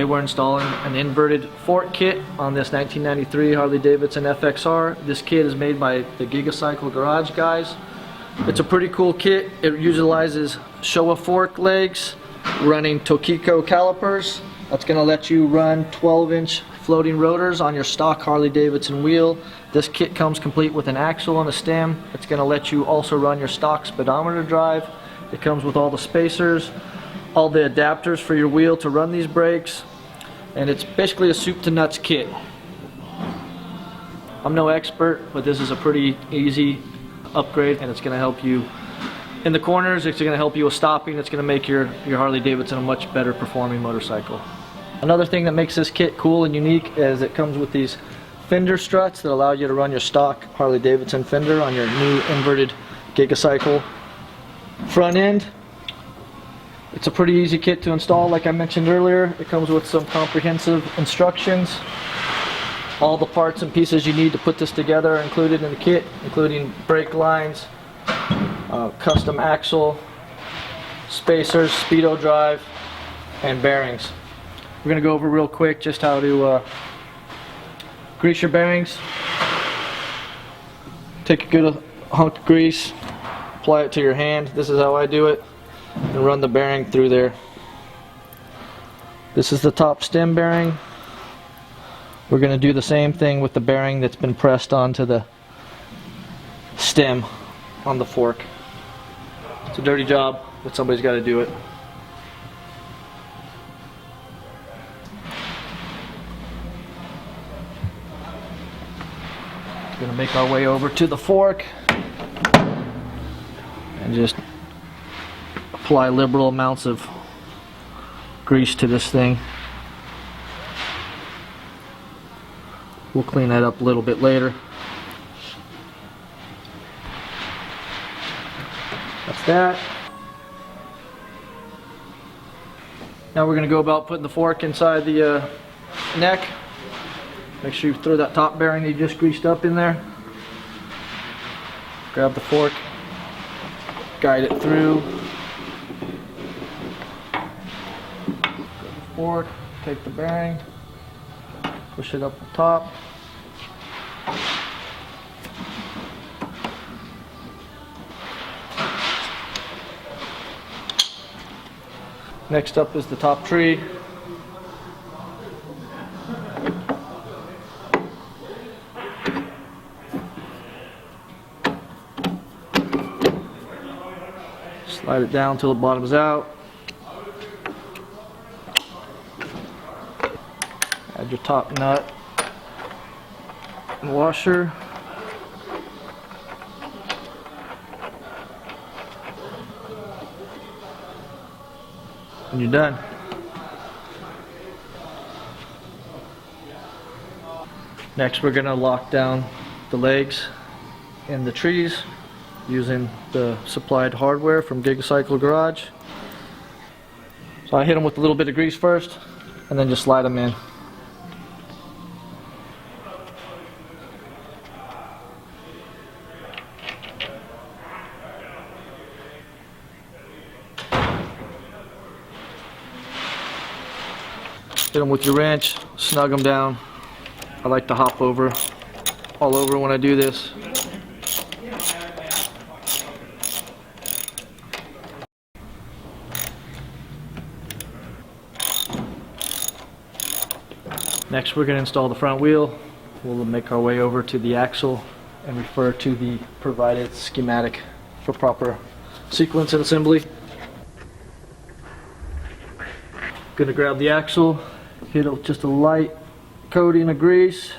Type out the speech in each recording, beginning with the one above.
Today we're installing an inverted fork kit on this 1993 Harley-Davidson FXR. This kit is made by the GigaCycle Garage guys. It's a pretty cool kit. It utilizes Showa fork legs running Tokico calipers. That's going to let you run 12-inch floating rotors on your stock Harley-Davidson wheel. This kit comes complete with an axle and a stem. It's going to let you also run your stock speedometer drive. It comes with all the spacers, all the adapters for your wheel to run these brakes, and it's basically a soup to nuts kit. I'm no expert, but this is a pretty easy upgrade, and it's going to help you in the corners. It's going to help you with stopping. It's going to make your Harley-Davidson a much better performing motorcycle. Another thing that makes this kit cool and unique is it comes with these fender struts that allow you to run your stock Harley-Davidson fender on your new inverted GigaCycle front end. It's a pretty easy kit to install, like I mentioned earlier. It comes with some comprehensive instructions. All the parts and pieces you need to put this together are included in the kit, including brake lines, custom axle, spacers, speedo drive, and bearings. We're going to go over real quick just how to grease your bearings. Take a good hunk of grease, apply it to your hand. This is how I do it. And run the bearing through there. This is the top stem bearing. We're going to do the same thing with the bearing that's been pressed onto the stem on the fork. It's a dirty job, but somebody's got to do it. We're going to make our way over to the fork and just apply liberal amounts of grease to this thing. We'll clean that up a little bit later. That's that. Now we're going to go about putting the fork inside the neck. Make sure you throw that top bearing you just greased up in there. Grab the fork, guide it through. Fork, take the bearing, push it up the top. Next up is the top tree. Slide it down till it bottoms out. Add your top nut and washer. And you're done. Next, we're going to lock down the legs and the trees using the supplied hardware from GigaCycle Garage. So I hit them with a little bit of grease first and then just slide them in. Hit them with your wrench, snug them down. I like to hop over, all over when I do this. Next we're going to install the front wheel. We'll make our way over to the axle and refer to the provided schematic for proper sequence and assembly. Going to grab the axle. Hit it with just a light coating of grease.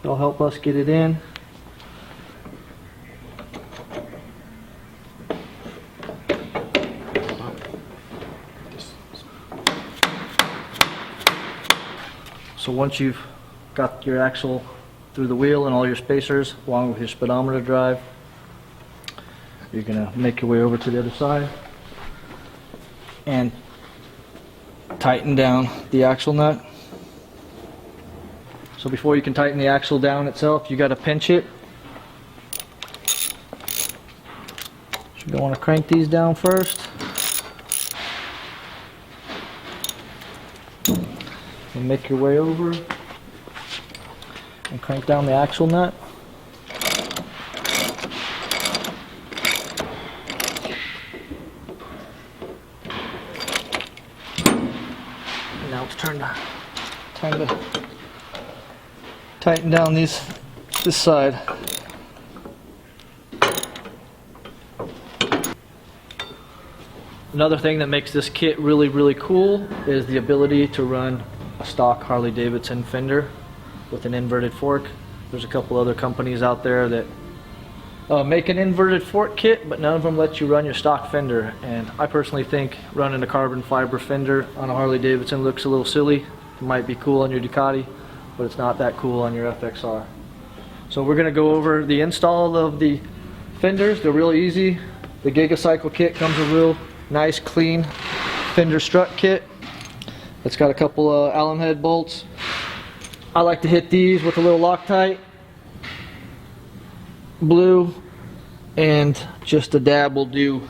It'll help us get it in. So once you've got your axle through the wheel and all your spacers, along with your speedometer drive, you're going to make your way over to the other side and tighten down the axle nut. So before you can tighten the axle down itself, you got to pinch it. So you're going to want to crank these down first. can make your way over and crank down the axle nut. And now it's time to tighten down this side. Another thing that makes this kit really cool is the ability to run a stock Harley-Davidson fender with an inverted fork. There's a couple other companies out there that make an inverted fork kit, but none of them let you run your stock fender. And I personally think running a carbon fiber fender on a Harley-Davidson looks a little silly. It might be cool on your Ducati, but it's not that cool on your FXR. So we're going to go over the install of the fenders. They're real easy. The GigaCycle kit comes with a real nice clean fender strut kit. It's got a couple of Allen head bolts. I like to hit these with a little Loctite, blue, and just a dab will do.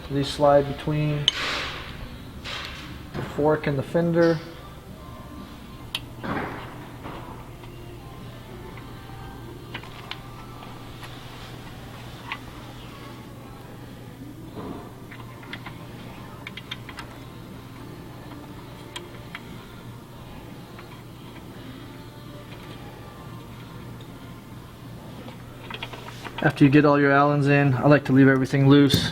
These slide between the fork and the fender. After you get all your Allens in, I like to leave everything loose,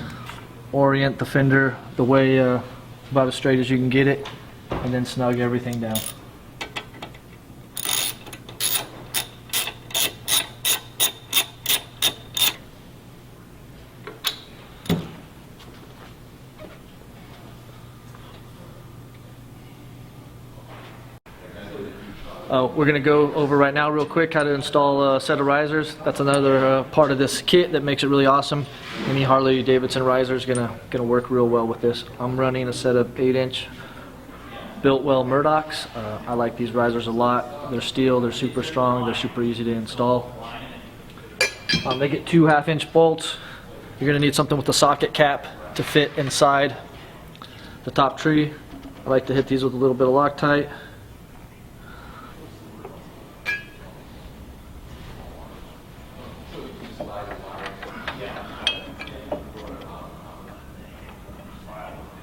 orient the fender the way about as straight as you can get it, and then snug everything down. We're going to go over right now real quick how to install a set of risers. That's another part of this kit that makes it really awesome. Any Harley-Davidson riser is gonna work real well with this. I'm running a set of 8-inch Biltwell Murdochs. I like these risers a lot. They're steel, they're super strong, they're super easy to install. They get 2 half-inch bolts. You're going to need something with a socket cap to fit inside the top tree. I like to hit these with a little bit of Loctite.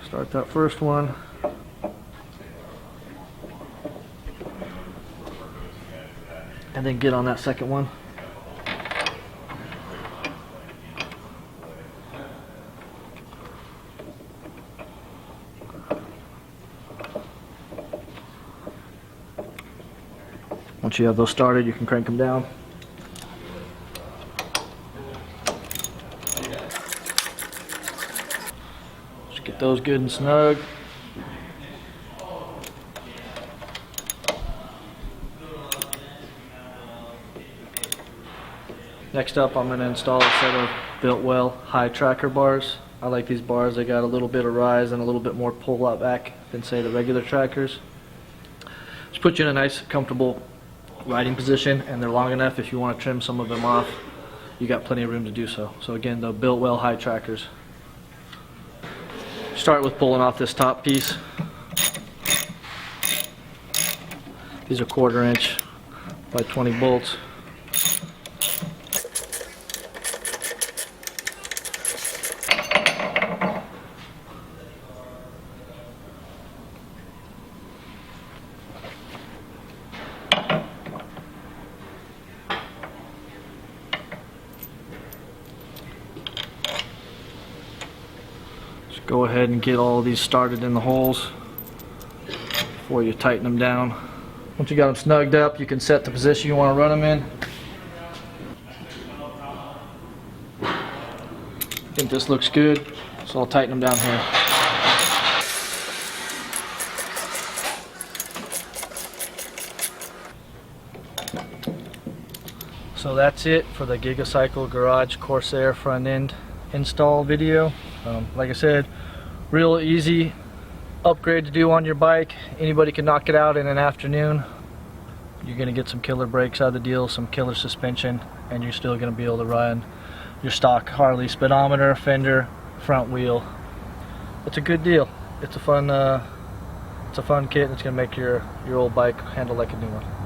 Start that first one. And then get on that second one. Once you have those started, you can crank them down. Just get those good and snug. Next up, I'm going to install a set of Biltwell high tracker bars. I like these bars. They got a little bit of rise and a little bit more pull out back than say the regular trackers. Just put you in a nice, comfortable riding position, and they're long enough if you want to trim some of them off. You got plenty of room to do so. So again, the Biltwell high trackers. Start with pulling off this top piece. These are 1/4 inch by 20 bolts. Go ahead and get all of these started in the holes before you tighten them down. Once you got them snugged up, you can set the position you want to run them in. I think this looks good, so I'll tighten them down here. So that's it for the GigaCycle Garage Corsair front end install video. Like I said, real easy upgrade to do on your bike. Anybody can knock it out in an afternoon. You're gonna get some killer brakes out of the deal, some killer suspension, and you're still gonna be able to run your stock Harley speedometer, fender, front wheel. It's a good deal. It's a fun It's a fun kit and it's going to make your old bike handle like a new one.